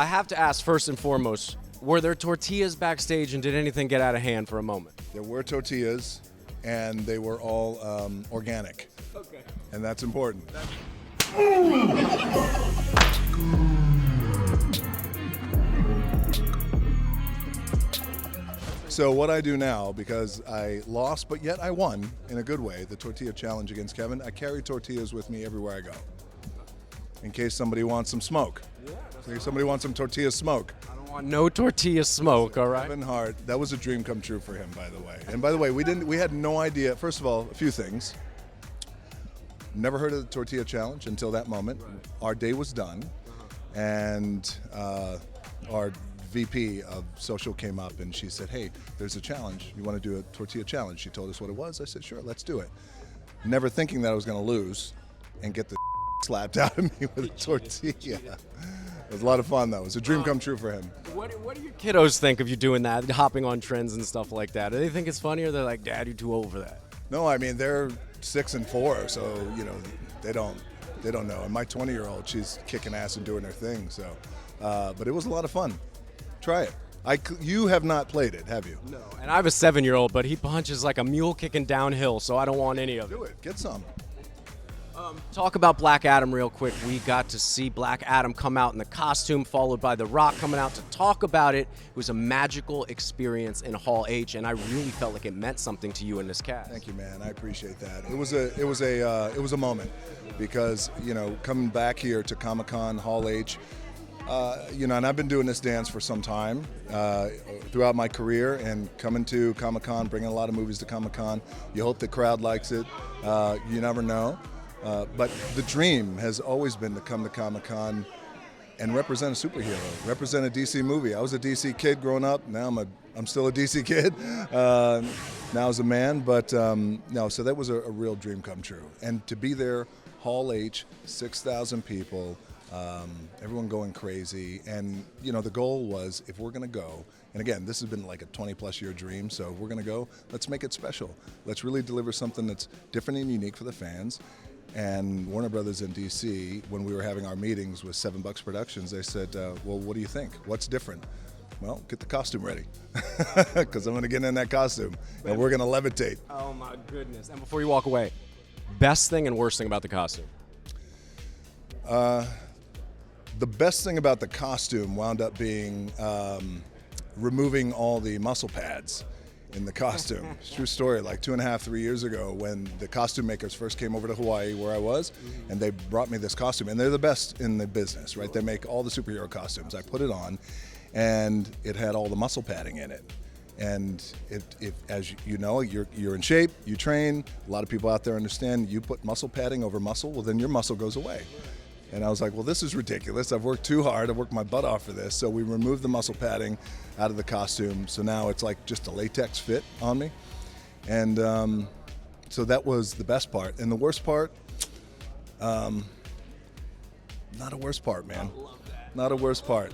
I have to ask first and foremost, were there tortillas backstage and did anything get out of hand for a moment? There were tortillas, and they were all organic. Okay. And that's important. So what I do now, because I lost, but yet I won in a good way, the tortilla challenge against Kevin, I carry tortillas with me everywhere I go, in case somebody wants some smoke. In case somebody wants some tortilla smoke. I don't want no tortilla smoke, all right? Kevin Hart, that was a dream come true for him, by the way. And by the way, we had no idea. First of all, a few things. Never heard of the tortilla challenge until that moment. Right. Our day was done, and our VP of social came up and she said, "Hey, there's a challenge. You want to do a tortilla challenge?" She told us what it was. I said, "Sure, let's do it." Never thinking that I was going to lose and get the slapped out of me with a tortilla. It was a lot of fun, though. It was a dream come true for him. What do your kiddos think of you doing that, hopping on trends and stuff like that? Do they think it's funny, or they're like, "Dad, you're too old for that"? No, I mean, they're 6 and 4, so they don't know. And my 20-year-old, she's kicking ass and doing her thing. So, but it was a lot of fun. Try it. You have not played it, have you? No. And I have a 7-year-old, but he punches like a mule kicking downhill, so I don't want any of it. Do it. Get some. Talk about Black Adam real quick. We got to see Black Adam come out in the costume, followed by The Rock coming out to talk about it. It was a magical experience in Hall H, and I really felt like it meant something to you in this cast. Thank you, man. I appreciate that. It was a moment, because coming back here to Comic-Con Hall H. And I've been doing this dance for some time throughout my career, and coming to Comic-Con, bringing a lot of movies to Comic-Con. You hope the crowd likes it. You never know. But the dream has always been to come to Comic-Con and represent a superhero, represent a DC movie. I was a DC kid growing up. Now I'm still a DC kid. Now as a man, but no. So that was a real dream come true. And to be there, Hall H, 6,000 people. Everyone going crazy, and the goal was, if we're going to go, and again, this has been like a 20-plus year dream, so if we're going to go, let's make it special. Let's really deliver something that's different and unique for the fans. And Warner Brothers in DC, when we were having our meetings with $7 Productions, they said, well, what do you think? What's different? Well, get the costume ready, because I'm going to get in that costume, and we're going to levitate. Oh my goodness. And before you walk away, best thing and worst thing about the costume? The best thing about the costume wound up being removing all the muscle pads in the costume. True story, like 2.5, 3 years ago, when the costume makers first came over to Hawaii, where I was, and they brought me this costume, and they're the best in the business, right? They make all the superhero costumes. I put it on, and it had all the muscle padding in it. And if as you know, you're in shape, you train, a lot of people out there understand, you put muscle padding over muscle, well, then your muscle goes away. And I was like, well, this is ridiculous. I've worked too hard. I've worked my butt off for this. So we removed the muscle padding out of the costume. So now it's like just a latex fit on me. And so that was the best part. And the worst part, not a worst part, man. Not a worst part.